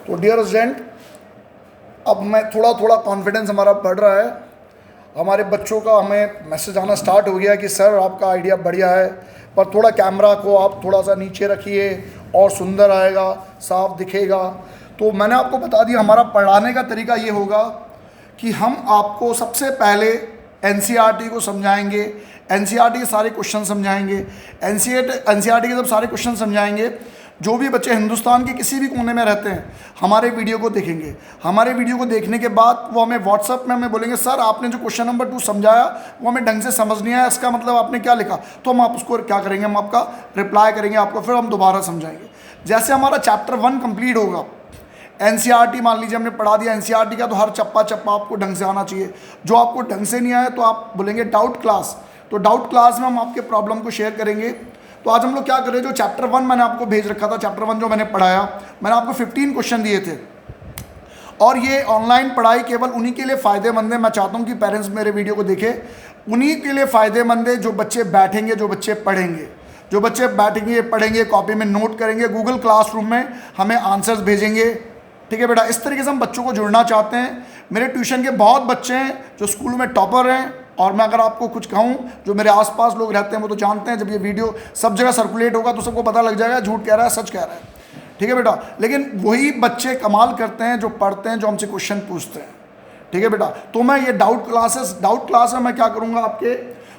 तो dear student, अब मैं थोड़ा थोड़ा कॉन्फिडेंस हमारा बढ़ रहा है। हमारे बच्चों का हमें मैसेज आना स्टार्ट हो गया कि सर आपका आइडिया बढ़िया है, पर थोड़ा कैमरा को आप थोड़ा सा नीचे रखिए और सुंदर आएगा, साफ दिखेगा। तो मैंने आपको बता दिया हमारा पढ़ाने का तरीका ये होगा कि हम आपको सबसे पहले एनसीईआरटी को समझाएंगे, एनसीईआरटी के सारे क्वेश्चन समझाएंगे। एनसीईआरटी के जब सारे क्वेश्चन समझाएंगे, जो भी बच्चे हिंदुस्तान के किसी भी कोने में रहते हैं हमारे वीडियो को देखेंगे। हमारे वीडियो को देखने के बाद वो हमें व्हाट्सअप में हमें बोलेंगे सर आपने जो क्वेश्चन नंबर 2 समझाया वो हमें ढंग से समझ नहीं आया, इसका मतलब आपने क्या लिखा। तो हम आप उसको क्या करेंगे, हम आपका रिप्लाई करेंगे आपको, फिर हम दोबारा समझाएंगे। जैसे हमारा चैप्टर 1 कंप्लीट होगा, एनसीईआरटी मान लीजिए हमने पढ़ा दिया एनसीईआरटी का, तो हर चप्पा चप्पा आपको ढंग से आना चाहिए। जो आपको ढंग से नहीं आया तो आप बोलेंगे डाउट क्लास, तो डाउट क्लास में हम आपके प्रॉब्लम को शेयर करेंगे। तो आज हम लोग क्या करें, जो चैप्टर 1 मैंने आपको भेज रखा था, चैप्टर 1 जो मैंने पढ़ाया, मैंने आपको 15 क्वेश्चन दिए थे। और ये ऑनलाइन पढ़ाई केवल उन्हीं के लिए फ़ायदेमंद है। मैं चाहता हूँ कि पेरेंट्स मेरे वीडियो को देखें, उन्हीं के लिए फ़ायदेमंद है जो बच्चे बैठेंगे, जो बच्चे पढ़ेंगे। जो बच्चे बैठेंगे, पढ़ेंगे, कॉपी में नोट करेंगे, गूगल क्लासरूम में हमें आंसर्स भेजेंगे। ठीक है बेटा, इस तरीके से हम बच्चों को जुड़ना चाहते हैं। मेरे ट्यूशन के बहुत बच्चे हैं जो स्कूल में टॉपर हैं, और मैं अगर आपको कुछ कहूँ, जो मेरे आसपास लोग रहते हैं वो तो जानते हैं, जब ये वीडियो सब जगह सर्कुलेट होगा तो सबको पता लग जाएगा झूठ कह रहा है सच कह रहा है। ठीक है बेटा, लेकिन वही बच्चे कमाल करते हैं जो पढ़ते हैं, जो हमसे क्वेश्चन पूछते हैं। ठीक है बेटा, तो मैं ये डाउट क्लास में मैं क्या करूँगा, आपके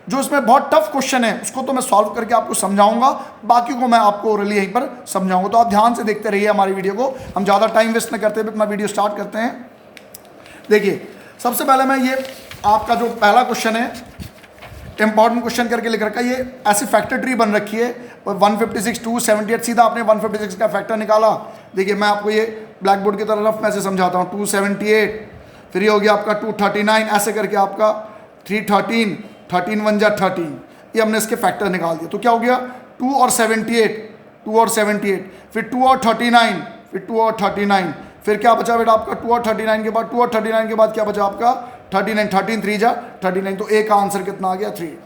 जो इसमें बहुत टफ क्वेश्चन है उसको तो मैं सॉल्व करके आपको समझाऊंगा, बाकी को मैं आपको ओरली यहीं पर समझाऊंगा। तो आप ध्यान से देखते रहिए हमारी वीडियो को, हम ज़्यादा टाइम वेस्ट न करते हुए अपना वीडियो स्टार्ट करते हैं। देखिए, सबसे पहले मैं ये आपका जो पहला क्वेश्चन है, इंपॉर्टेंट क्वेश्चन करके लिख रखा है, ये ऐसी फैक्टर ट्री बन रखी है 156 278, सीधा आपने 156 का फैक्टर निकाला। देखिए मैं आपको ये ब्लैक बोर्ड की तरफ मैं से समझाता हूँ। 278, फिर ये हो गया आपका 239, ऐसे करके आपका 313, 13 1 जा 13, ये हमने इसके फैक्टर निकाल दिया। तो क्या हो गया, 2 और 78, फिर 2 और 39, फिर 2 और 39, फिर क्या बचा बेटा आपका 2 और 39 के बाद, 2 और 39 के बाद क्या बचा आपका 39, 13 3 जा 39, तो ए का आंसर कितना आ गया 3।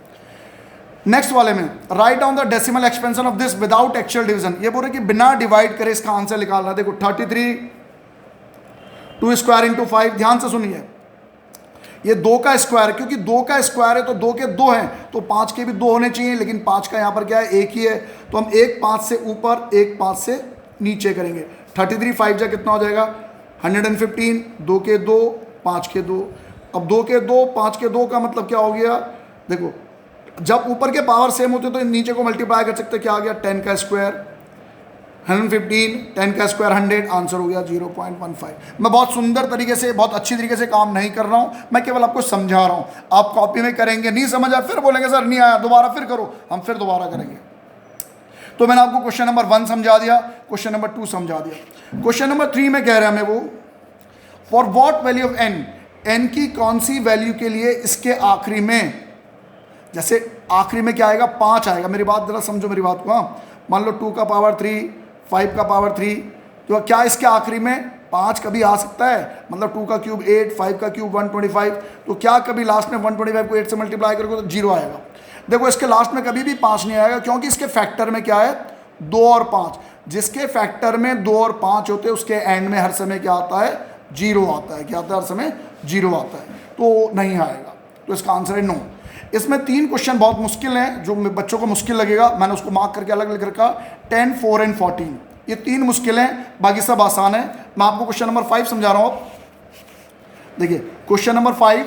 नेक्स्ट वाले में write down the decimal expansion of this without actual division, ये बोल रहे कि बिना डिवाइड करे इसका आंसर निकालना। देखो 33 2 स्क्वायर इंटू 5, ध्यान से सुनिए, ये 2 का स्क्वायर, क्योंकि 2 का स्क्वायर है तो 2 के 2 हैं, तो 5 के भी 2 होने चाहिए, लेकिन 5 का यहाँ पर क्या है, एक ही है, तो हम एक 5 से ऊपर एक 5 से नीचे करेंगे। 33 5 जा कितना हो जाएगा 115, 2 के 2 5 के 2, अब 2 के 2 5 के 2 का मतलब क्या हो गया, देखो जब ऊपर के पावर सेम होते तो नीचे को मल्टीप्लाई कर सकते, क्या आ गया 10 का स्क्वायर 115, 10 का स्क्वायर 100, आंसर हो गया 0.15। मैं बहुत सुंदर तरीके से, बहुत अच्छी तरीके से काम नहीं कर रहा हूँ, मैं केवल आपको समझा रहा हूँ। आप कॉपी में करेंगे, नहीं समझ आया फिर बोलेंगे सर नहीं आया, दोबारा फिर करो, हम फिर दोबारा करेंगे। तो मैंने आपको क्वेश्चन नंबर 1 समझा दिया, क्वेश्चन नंबर 2 समझा दिया। क्वेश्चन नंबर 3 में कह रहे हैं हमें वो, for what value of n, n की कौन सी वैल्यू के लिए इसके आखिरी में, जैसे आखिरी में क्या आएगा 5 आएगा। मेरी बात जरा समझो मेरी बात को, हाँ मान लो 2 का पावर 3, 5 का पावर 3, तो क्या इसके आखिरी में 5 कभी आ सकता है, मतलब 2 का क्यूब 8, 5 का क्यूब 125, तो क्या कभी लास्ट में 125 को 8 से मल्टीप्लाई करोगे तो 0 आएगा। देखो इसके लास्ट में कभी भी 5 नहीं आएगा, क्योंकि इसके फैक्टर में क्या है 2 और 5, जिसके फैक्टर में 2 और 5 होते हैं उसके एंड में हर समय क्या आता है 0 आता है, क्या आता है हर समय 0 आता है, तो नहीं आएगा। तो इसका आंसर है नो। इसमें 3 क्वेश्चन बहुत मुश्किल हैं, जो बच्चों को मुश्किल लगेगा, मैंने उसको मार्क करके अलग लिख रखा 10 4 एंड 14, ये 3 मुश्किल हैं, बाकी सब आसान है। मैं आपको क्वेश्चन नंबर 5 समझा रहा हूँ। देखिए क्वेश्चन नंबर 5,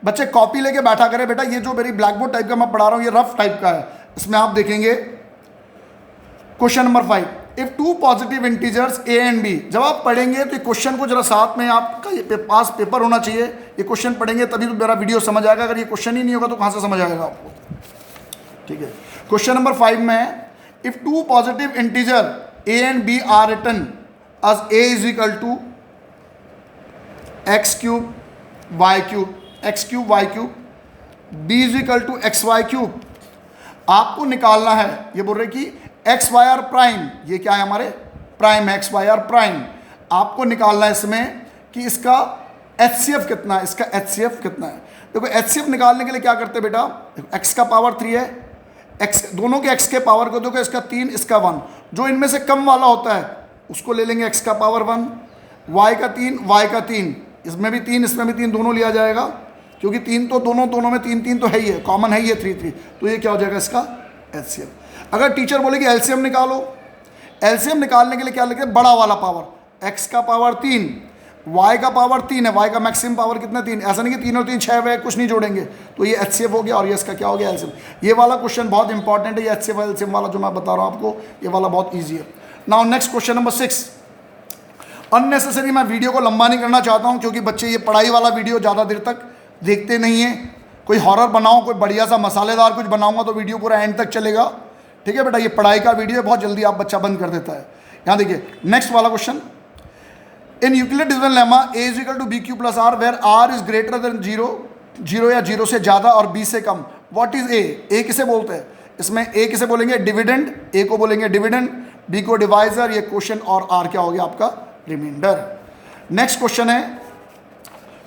बच्चे कॉपी लेके बैठा करें बेटा, ये जो मेरी ब्लैक बोर्ड टाइप का मैं पढ़ा रहा हूँ ये रफ टाइप का है, इसमें आप देखेंगे question number 5, if 2 positive integers a and b, जब आप पढ़ेंगे तो क्वेश्चन को जरा साथ में आपका ये पास पेपर होना चाहिए, ये क्वेश्चन पढ़ेंगे तभी तो मेरा वीडियो समझ आएगा, अगर ये क्वेश्चन ही नहीं होगा तो कहाँ से समझ आएगा आपको। ठीक है, क्वेश्चन नंबर 5 में if 2 positive integer a and b are written as a is equal to x cube y cube, x cube y cube, b is equal to x y cube, आपको निकालना है, ये बोल रहे कि एक्स वाई आर प्राइम, ये क्या है हमारे prime x y are prime, आपको निकालना है इसमें कि इसका HCF कितना है, इसका HCF कितना है। देखो HCF निकालने के लिए क्या करते हैं बेटा, x का पावर 3 है, x दोनों के x के पावर को देखो, इसका 3 इसका 1, जो इनमें से कम वाला होता है उसको ले लेंगे x का पावर 1, y का 3, y का 3, इसमें भी 3, इसमें भी 3, दोनों लिया जाएगा, क्योंकि 3 तो दोनों में 3 3 तो है ही है, कॉमन है ही है 3 3, तो ये क्या हो जाएगा इसका एलसीएम। अगर टीचर बोले कि एलसीएम निकालो, एलसीएम निकालने के लिए क्या लिखे, बड़ा वाला पावर, x का पावर 3, y का पावर 3 है, y का मैक्सिमम पावर कितना 3, ऐसा नहीं कि 3 और 3 6 है, कुछ नहीं जोड़ेंगे, तो ये एचसीएफ हो गया और ये इसका क्या हो गया एलसीएम। ये वाला क्वेश्चन बहुत इंपॉर्टेंट है, ये एचसीएफ एलसीएम वाला जो मैं बता रहा हूँ आपको, ये वाला बहुत ईजी है। Now next question number 6। Unnecessary मैं वीडियो को लंबा नहीं करना चाहता हूँ, क्योंकि बच्चे ये पढ़ाई वाला वीडियो ज़्यादा देर तक देखते नहीं हैं। कोई हॉरर बनाओ, कोई बढ़िया सा मसालेदार कुछ बनाऊंगा तो वीडियो पूरा एंड तक चलेगा, ठीक है बेटा। ये पढ़ाई का वीडियो है, बहुत जल्दी आप बच्चा बंद कर देता है। यहाँ देखिए नेक्स्ट वाला question, in Euclid division lemma a is equal to b q plus r where r is greater than 0 या 0 से ज़्यादा और b से कम, व्हाट इज a किसे बोलते हैं, इसमें a किसे बोलेंगे, डिविडेंड, a को बोलेंगे डिविडेंड, b को डिवाइजर, ये क्वेश्चन, और r क्या हो गया आपका रिमाइंडर। नेक्स्ट क्वेश्चन है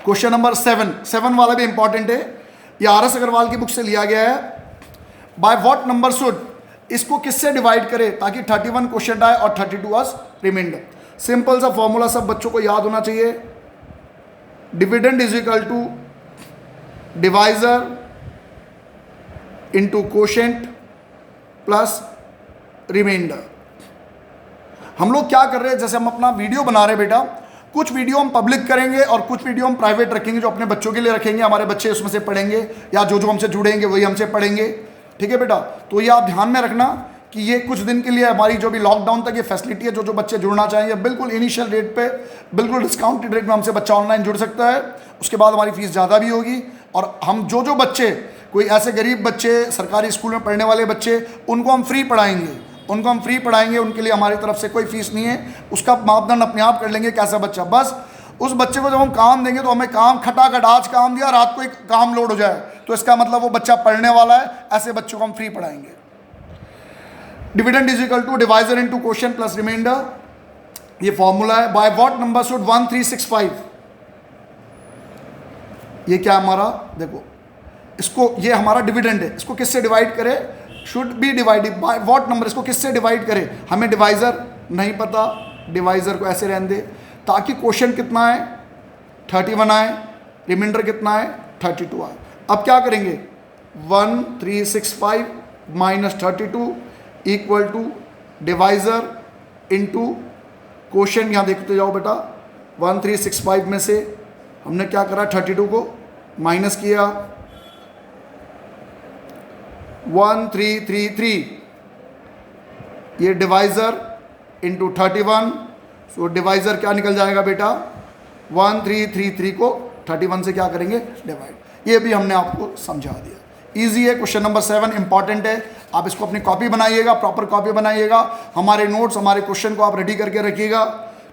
क्वेश्चन नंबर 7 वाला भी इंपॉर्टेंट है, ये RS अग्रवाल की बुक से लिया गया है। बाय व्हाट नंबर शुड, इसको किससे डिवाइड करे ताकि 31 क्वेश्चन आए और 32 वाज रिमाइंडर। सिंपल सा फॉर्मूला सब बच्चों को याद होना चाहिए, dividend is equal to divisor into quotient plus remainder. हम लोग क्या कर रहे हैं, जैसे हम अपना वीडियो बना रहे हैं बेटा, कुछ वीडियो हम पब्लिक करेंगे और कुछ वीडियो हम प्राइवेट रखेंगे, जो अपने बच्चों के लिए रखेंगे, हमारे बच्चे उसमें से पढ़ेंगे, या जो हमसे जुड़ेंगे वही हमसे पढ़ेंगे, ठीक है बेटा। तो ये आप ध्यान में रखना कि ये कुछ दिन के लिए हमारी जो भी लॉकडाउन तक ये फैसिलिटी है, जो बच्चे जुड़ना चाहेंगे बिल्कुल इनिशियल रेट पे, बिल्कुल डिस्काउंटेड रेट में हमसे बच्चा ऑनलाइन जुड़ सकता है। उसके बाद हमारी फीस ज़्यादा भी होगी, और हम जो बच्चे, कोई ऐसे गरीब बच्चे, सरकारी स्कूल में पढ़ने वाले बच्चे, उनको हम फ्री पढ़ाएंगे, उनके लिए हमारी तरफ से कोई फीस नहीं है। उसका मापदंड अपने आप कर लेंगे कैसा बच्चा, बस उस बच्चे को जब हम काम देंगे तो हमें काम खटाखट, आज काम दिया रात को एक काम लोड हो जाए, तो इसका मतलब वो बच्चा पढ़ने वाला है, ऐसे बच्चों को हम फ्री पढ़ाएंगे। Dividend is equal to divisor into quotient plus remainder, ये फॉर्मूला है। बाय व्हाट नंबर शुड 1365, ये क्या हमारा, देखो इसको, ये हमारा डिविडेंड है, इसको किससे डिवाइड करे, should be divided by what number, इसको किससे डिवाइड करे, हमें डिवाइजर नहीं पता, डिवाइजर को ऐसे रहने दे, ताकि क्वोशिएंट कितना है 31 आए, रिमाइंडर कितना है 32 आए। अब क्या करेंगे, 1365 minus 32 equal to divisor into quotient. यहाँ देखते जाओ बेटा, 1365 में से हमने क्या करा, 32 को माइनस किया, 1333, ये डिवाइजर इंटू 31, सो डिवाइजर क्या निकल जाएगा बेटा, 1333 को 31 से क्या करेंगे डिवाइड। ये भी हमने आपको समझा दिया, इजी है। क्वेश्चन नंबर 7 इंपॉर्टेंट है, आप इसको अपनी कॉपी बनाइएगा, प्रॉपर कॉपी बनाइएगा, हमारे नोट्स, हमारे क्वेश्चन को आप रेडी करके रखिएगा,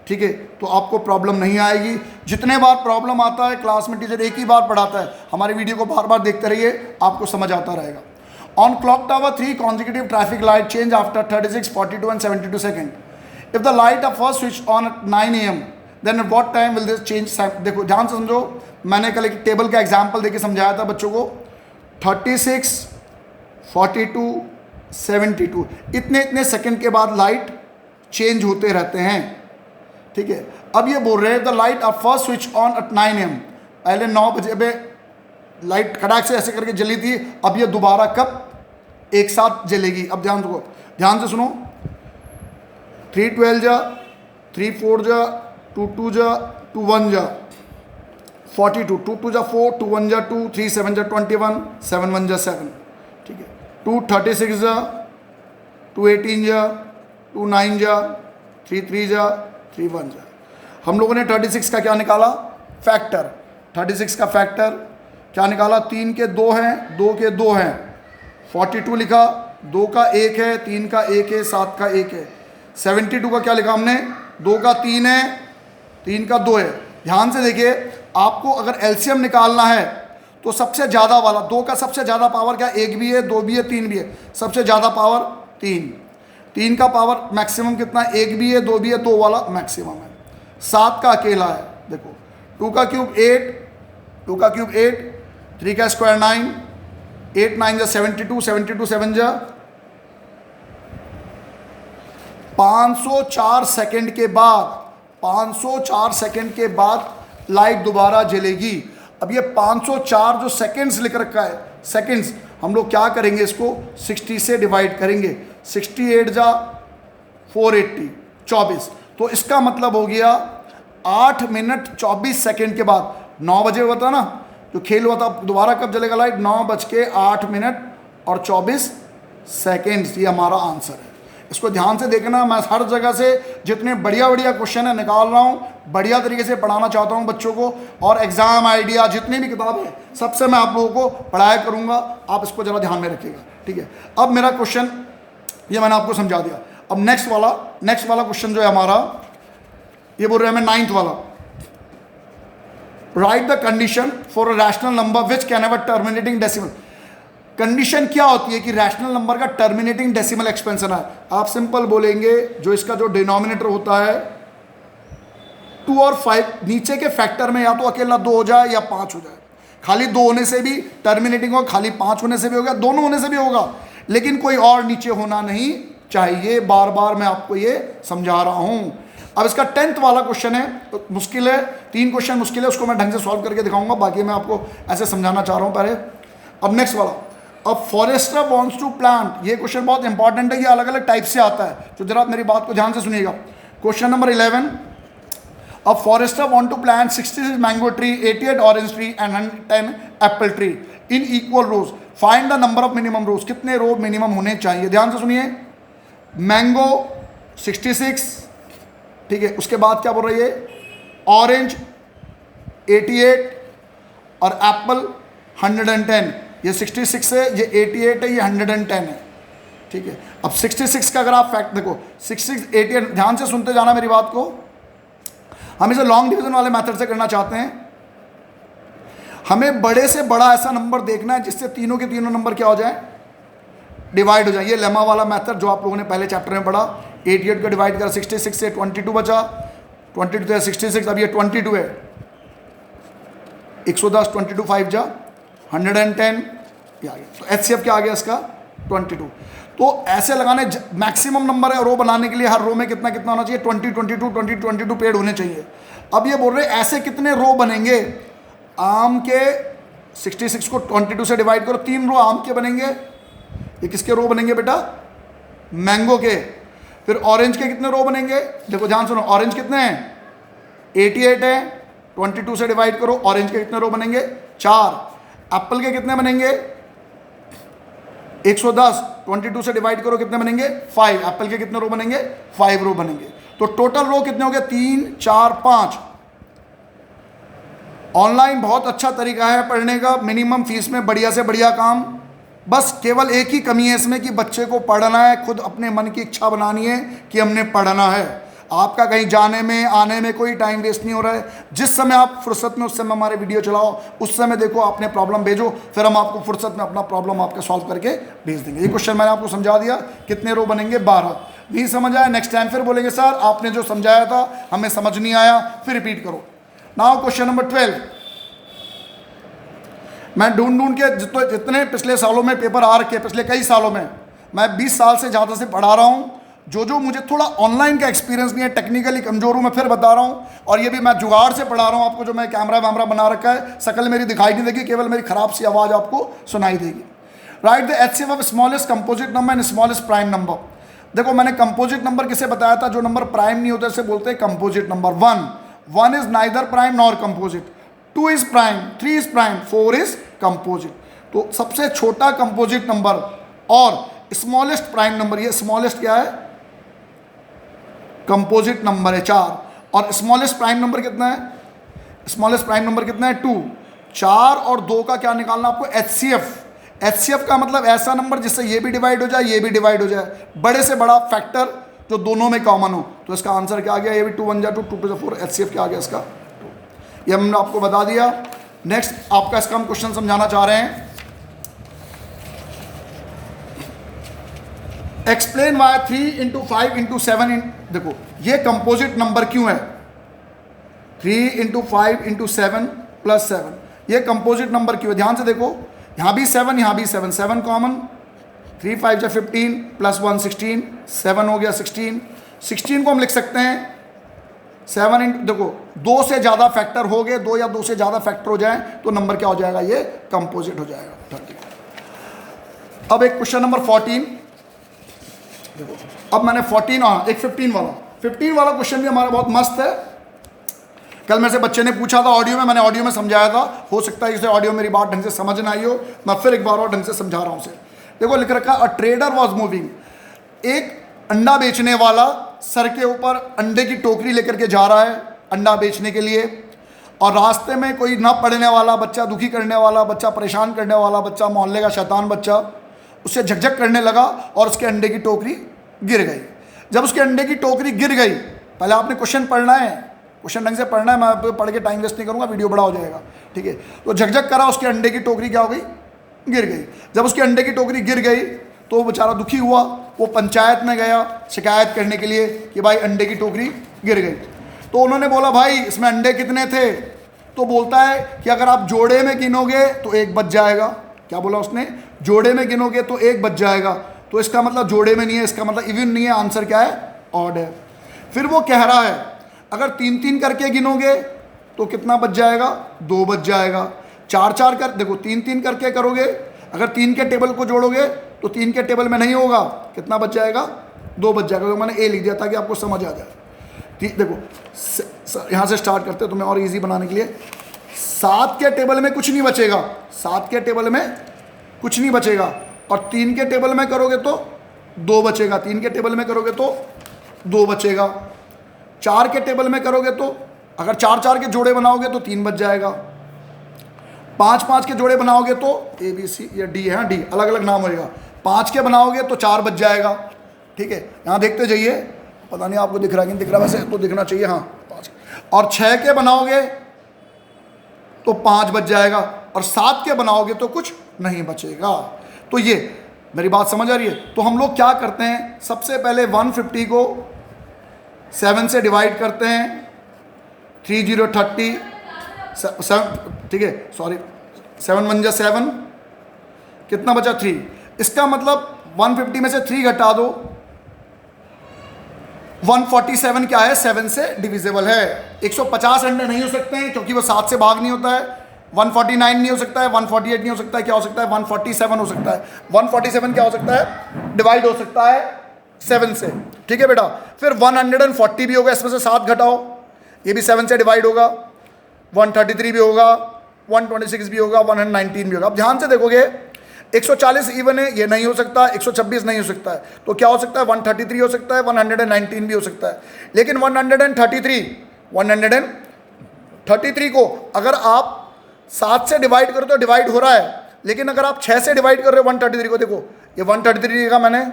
ठीक है, तो आपको प्रॉब्लम नहीं आएगी। जितने बार प्रॉब्लम आता है क्लास में टीचर एक ही बार पढ़ाता है, हमारे वीडियो को बार बार देखते रहिए, आपको समझ आता रहेगा। On clock tower 3 consecutive traffic light change after 36, 42 and 72 seconds. If the light are first switched on at 9 AM, then at what time will this change? देखो ध्यान से समझो, मैंने कल एक टेबल का एग्जाम्पल देके समझाया था बच्चों को, 36, 42, 72, इतने सेकंड के बाद लाइट चेंज होते रहते हैं, ठीक है। अब ये बोल रहे हैं the light are first switch on at 9 AM, पहले 9 बजे पे लाइट कड़ाक से ऐसे करके जली थी, अब ये दोबारा कब एक साथ जलेगी। अब ध्यान से सुनो, 3 12 जा, 3 4 जा, 2 2 जा, 2 1 जा, 42, 2 2 जा 4, 2 1 जा 2, 3 7 जा 21, 7 1 जा 7, ठीक है। 2 36 जा, 2 18 जा, 2 9 जा, 3 3 जा, 3 1 जा। हम लोगों ने 36 का क्या निकाला, फैक्टर, 36 का फैक्टर क्या निकाला, 3 के 2 हैं, 2 के 2 हैं, 42 लिखा, 2 का 1 है, 3 का 1 है, 7 का 1 है। 72 का क्या लिखा हमने, 2 का 3 है, 3 का 2 है। ध्यान से देखिए, आपको अगर एलसीएम निकालना है तो सबसे ज़्यादा वाला, 2 का सबसे ज़्यादा पावर क्या, 1 भी है, 2 भी है, 3 भी है, सबसे ज़्यादा पावर 3। 3 का पावर मैक्सिमम कितना, 1 भी है, 2 भी है, 2 वाला मैक्सिमम है। 7 का अकेला है, देखो 2 का क्यूब 8, 2 का क्यूब 8, 3 का स्क्वायर 9, 8 9 जा 72, 72 7 जा 504 सेकंड के बाद 504 सेकंड के बाद लाइट दोबारा जलेगी। अब ये 504 जो सेकंड्स लिख रखा है, सेकंड्स, हम लोग क्या करेंगे, इसको 60 से डिवाइड करेंगे। 68 जा 480, 24। तो इसका मतलब हो गया 8 मिनट 24 सेकंड के बाद, 9 बजे हुआ था ना जो खेल हुआ था, दोबारा कब जलेगा लाइट, 9:08 और 24 सेकेंड्स। ये हमारा आंसर है। इसको ध्यान से देखना, मैं हर जगह से जितने बढ़िया बढ़िया क्वेश्चन है निकाल रहा हूँ, बढ़िया तरीके से पढ़ाना चाहता हूँ बच्चों को, और एग्जाम आइडिया जितनी भी किताबें हैं सबसे मैं आप लोगों को पढ़ाया करूँगा। आप इसको ज़रा ध्यान में रखिएगा, ठीक है। अब मेरा क्वेश्चन ये मैंने आपको समझा दिया। अब नेक्स्ट वाला क्वेश्चन जो है हमारा, ये बोल रहे हैं हमें 9th वाला, right the condition for a rational number which can have a terminating decimal. Condition क्या होती है कि रैशनल नंबर का टर्मिनेटिंग डेसिमल एक्सपेंशन है। आप सिंपल बोलेंगे, जो इसका जो डिनोमिनेटर होता है 2 और 5, नीचे के फैक्टर में या तो अकेला 2 हो जाए या 5 हो जाए। खाली 2 होने से भी टर्मिनेटिंग होगा, खाली 5 होने से भी होगा, दोनों होने से भी होगा, लेकिन कोई और नीचे होना नहीं चाहिए। बार बार मैं आपको ये समझा रहा हूं। अब इसका 10th वाला क्वेश्चन है, तो मुश्किल है, 3 क्वेश्चन मुश्किल है, उसको मैं ढंग से सॉल्व करके दिखाऊंगा, बाकी मैं आपको ऐसे समझाना चाह रहा हूं पहले। अब नेक्स्ट वाला, अब फॉरेस्टर वांट्स टू प्लांट, ये क्वेश्चन बहुत इंपॉर्टेंट है, ये अलग अलग टाइप से आता है, तो जरा मेरी बात को ध्यान से सुनिएगा। Question number 11, a forester want to plant 66 mango tree, 88 orange tree and 110 apple tree in equal rows, find the number of minimum rows. कितने रो मिनिमम होने चाहिए, ध्यान से सुनिए। मैंगो 66, ठीक है, उसके बाद क्या बोल रही है, ऑरेंज 88 और एप्पल 110। ये 66 है, ये 88 है, ये 110 है, ठीक है। अब 66 का अगर आप फैक्ट देखो, 66 88, ध्यान से सुनते जाना मेरी बात को। हम इसे लॉन्ग डिवीजन वाले मेथड से करना चाहते हैं। हमें बड़े से बड़ा ऐसा नंबर देखना है जिससे तीनों के तीनों नंबर क्या हो जाए, डिवाइड हो जाए। ये लेमा वाला मेथड जो आप लोगों ने पहले चैप्टर में पढ़ा, 88 को डिवाइड कर 66 से 22 बचा, 22 तो 66, अब ये 22 है, 110, 22 5 जा 110, ये आ गया। तो HCF क्या आ गया इसका, 22। तो ऐसे लगाने मैक्सिमम नंबर है रो बनाने के लिए, हर रो में कितना कितना होना चाहिए, 20 22 20 22 पेड़ होने चाहिए। अब ये बोल रहे ऐसे कितने रो बनेंगे, आम के 66 को 22 से डिवाइड करो, 3 रो आम के बनेंगे। ये किसके रो बनेंगे बेटा, मैंगो के। फिर ऑरेंज के कितने रो बनेंगे, देखो ध्यान सुनो, ऑरेंज कितने हैं, 88 है, 22 से डिवाइड करो, ऑरेंज के कितने रो बनेंगे, 4। एप्पल के कितने बनेंगे, 110, 22 से डिवाइड करो, कितने बनेंगे, 5। एप्पल के कितने रो बनेंगे, 5 रो बनेंगे। तो टोटल रो कितने हो गए, 3 4 5। ऑनलाइन बहुत अच्छा तरीका है पढ़ने का, मिनिमम फीस में बढ़िया से बढ़िया काम। बस केवल एक ही कमी है इसमें कि बच्चे को पढ़ना है, खुद अपने मन की इच्छा बनानी है कि हमने पढ़ना है। आपका कहीं जाने में आने में कोई टाइम वेस्ट नहीं हो रहा है। जिस समय आप फुर्सत में, उस समय हमारे वीडियो चलाओ, उस समय देखो, आपने प्रॉब्लम भेजो, फिर हम आपको फुर्सत में अपना प्रॉब्लम आपका सॉल्व करके भेज देंगे। ये क्वेश्चन मैंने आपको समझा दिया, कितने रो बनेंगे, 12। नहीं समझ आया, नेक्स्ट टाइम फिर बोलेंगे सर आपने जो समझाया था हमें समझ नहीं आया, फिर रिपीट करो। नाउ क्वेश्चन नंबर 12, मैं ढूंढ के जितने पिछले सालों में पेपर आ रखे, पिछले कई सालों में, मैं 20 साल से ज़्यादा से पढ़ा रहा हूँ। जो मुझे थोड़ा ऑनलाइन का एक्सपीरियंस नहीं है, टेक्निकली कमजोर हूँ, मैं फिर बता रहा हूँ। और ये भी मैं जुगाड़ से पढ़ा रहा हूँ आपको, जो मैं कैमरा वैमरा बना रखा है, शकल मेरी दिखाई नहीं देगी, केवल मेरी खराब सी आवाज़ आपको सुनाई देगी। Right the HCF of smallest composite number and smallest prime number. देखो मैंने कंपोजिट नंबर किसे बताया था, जो नंबर प्राइम नहीं होता इसे बोलते हैं composite number. 1 is neither prime nor composite, 2 is prime, 3 is prime, 4 is composite. तो सबसे छोटा कंपोजिट नंबर और स्मॉलेस्ट प्राइम नंबर, ये स्मॉलेस्ट क्या है, कंपोजिट नंबर है 4। और स्मॉलेस्ट प्राइम नंबर कितना है, स्मॉलेस्ट प्राइम नंबर कितना है, 2। 4 और 2 का क्या निकालना आपको, HCF का मतलब ऐसा नंबर जिससे ये भी डिवाइड हो जाए, ये भी डिवाइड हो जाए, बड़े से बड़ा फैक्टर जो दोनों में कॉमन हो। तो इसका आंसर क्या आ गया, ये भी 2 1 जा 2, 2 2 4, HCF क्या आ गया इसका, 2। ये हमने आपको बता दिया। नेक्स्ट आपका इसका हम क्वेश्चन समझाना चाह रहे हैं। एक्सप्लेन वाई 3 × 5 × 7 देखो ये कंपोजिट नंबर क्यों है, 3 × 5 × 7 + 7, ये कंपोजिट नंबर क्यों है, ध्यान से देखो, यहाँ भी 7, यहाँ भी 7, 7 कॉमन, 3 5 जा 15 + 1 16, 7 हो गया 16। 16 को हम लिख सकते हैं 7 इंटू, देखो 2 से ज़्यादा फैक्टर हो गए, 2 या 2 से ज़्यादा फैक्टर हो जाए तो नंबर क्या हो जाएगा, ये कंपोजिट हो जाएगा 30। अब एक क्वेश्चन नंबर 14 देखो, अब मैंने 14, हाँ एक 15 वाला क्वेश्चन भी हमारा बहुत मस्त है। कल मेरे से बच्चे ने पूछा था ऑडियो में, मैंने ऑडियो में समझाया था, हो सकता है इसे ऑडियो मेरी बात ढंग से समझ ना आई हो, मैं फिर एक बार और ढंग से समझा रहा हूँ उसे। देखो लिख रखा, अ ट्रेडर वॉज मूविंग, एक अंडा बेचने वाला सर के ऊपर अंडे की टोकरी लेकर के जा रहा है अंडा बेचने के लिए, और रास्ते में कोई न पढ़ने वाला बच्चा, दुखी करने वाला बच्चा, परेशान करने वाला बच्चा, मोहल्ले का शैतान बच्चा उससे झकझक करने लगा और उसके अंडे की टोकरी गिर गई। जब उसके अंडे की टोकरी गिर गई, पहले आपने क्वेश्चन पढ़ना है, क्वेश्चन ढंग से पढ़ना है, मैं पढ़ के टाइम वेस्ट नहीं करूँगा, वीडियो बड़ा हो जाएगा, ठीक है। तो झकझक करा, उसके अंडे की टोकरी क्या हो गई, गिर गई। जब उसके अंडे की टोकरी गिर गई तो वो बेचारा दुखी हुआ, वो पंचायत में गया शिकायत करने के लिए कि भाई अंडे की टोकरी गिर गई। तो उन्होंने बोला भाई इसमें अंडे कितने थे, तो बोलता है कि अगर आप जोड़े में गिनोगे तो 1 बच जाएगा। क्या बोला उसने, जोड़े में गिनोगे तो 1 बच जाएगा, तो इसका मतलब जोड़े में नहीं है, इसका मतलब इवन नहीं है, आंसर क्या है, ऑड है। फिर वो कह रहा है अगर 3-3 करके गिनोगे तो कितना बच जाएगा, 2 बच जाएगा। 4-4 कर, देखो 3-3 करके करोगे, अगर 3 के टेबल को जोड़ोगे तो 3 के टेबल में नहीं होगा, कितना बच जाएगा, 2 बच जाएगा। तो मैंने ए लिख दिया ताकि आपको समझ आ जाए। ठीक, देखो यहाँ से स्टार्ट करते हैं तुम्हें और इजी बनाने के लिए। 7 के टेबल में कुछ नहीं बचेगा, 7 के टेबल में कुछ नहीं बचेगा, और 3 के टेबल में करोगे तो 2 बचेगा, 3 के टेबल में करोगे तो 2 बचेगा। 4 के टेबल में करोगे तो अगर 4-4 के जोड़े बनाओगे तो 3 बच जाएगा। 5-5 के जोड़े बनाओगे तो ए बी सी या डी है, डी अलग अलग नाम होएगा। 5 के बनाओगे तो 4 बच जाएगा। ठीक है, यहाँ देखते जाइए, पता नहीं आपको दिख रहा है कि नहीं दिख रहा, वैसे तो दिखना चाहिए, हाँ 5। और 6 के बनाओगे तो 5 बच जाएगा, और 7 के बनाओगे तो कुछ नहीं बचेगा। तो ये मेरी बात समझ आ रही है। तो हम लोग क्या करते हैं, सबसे पहले 150 को 7 से डिवाइड करते हैं, 3030, ठीक है, सॉरी 7 1 जा 7, कितना बचा 3। इसका मतलब 150 में से 3 घटा दो, 147 क्या है, 7 से डिविजिबल है। 150 अंडे नहीं हो सकते हैं क्योंकि वो 7 से भाग नहीं होता है। 149 नहीं हो सकता है, 148 नहीं हो सकता है, क्या हो सकता है, 147 हो सकता है। 147 क्या हो सकता है, डिवाइड हो सकता है 7 से। ठीक है बेटा, फिर 140 भी होगा, इसमें से 7 घटाओ, ये भी 7 से डिवाइड होगा। 133 भी होगा, 126 भी होगा, 119 भी होगा। अब ध्यान से देखोगे 140 इवन है, ये नहीं हो सकता, 126 नहीं हो सकता है, तो क्या हो सकता है, 133 हो सकता है, 119 भी हो सकता है। लेकिन 133 को अगर आप 7 से डिवाइड करो तो डिवाइड हो रहा है, लेकिन अगर आप 6 से डिवाइड कर रहे हो 133 को, देखो ये 133 का मैंने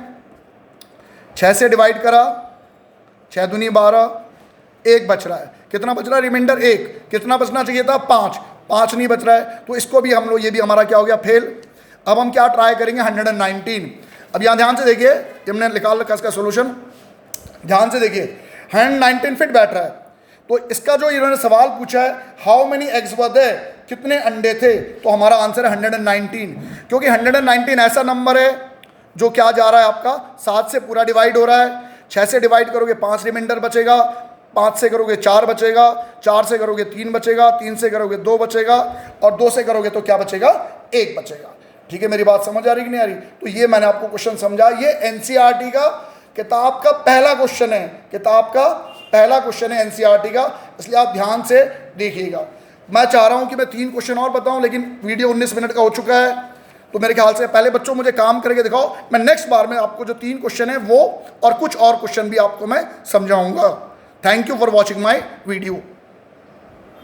6 से डिवाइड करा, 6 दूनी 12, 1 बच रहा है, कितना बच रहा है, रिमाइंडर 1, कितना बचना चाहिए था, 5 नहीं बच रहा है, तो इसको भी हम लोग, ये भी हमारा क्या हो गया, फेल। अब हम क्या ट्राई करेंगे, 119। अब यहाँ ध्यान से देखिए, हमने निकाल रखा इसका सोल्यूशन, ध्यान से देखिए 119 फिट बैठ रहा है। तो इसका जो इन्होंने सवाल पूछा है, how many eggs were there, कितने अंडे थे, तो हमारा आंसर है 119, क्योंकि 119 ऐसा नंबर है जो क्या जा रहा है आपका 7 से पूरा डिवाइड हो रहा है। 6 से डिवाइड करोगे 5 रिमाइंडर बचेगा, 5 से करोगे 4 बचेगा, 4 से करोगे 3 बचेगा, 3 से करोगे 2 बचेगा, और 2 से करोगे तो क्या बचेगा, 1 बचेगा। ठीक है, मेरी बात समझ आ रही कि नहीं आ रही। तो ये मैंने आपको क्वेश्चन समझा, ये एनसीईआरटी का किताब का पहला क्वेश्चन है, किताब का पहला क्वेश्चन है एनसीईआरटी का, इसलिए आप ध्यान से देखिएगा। मैं चाह रहा हूं कि मैं 3 क्वेश्चन और बताऊं, लेकिन वीडियो 19 मिनट का हो चुका है, तो मेरे ख्याल से पहले बच्चों मुझे काम करके दिखाओ, मैं नेक्स्ट बार में आपको जो 3 क्वेश्चन है वो और कुछ और क्वेश्चन भी आपको मैं समझाऊंगा। Thank you for watching my video.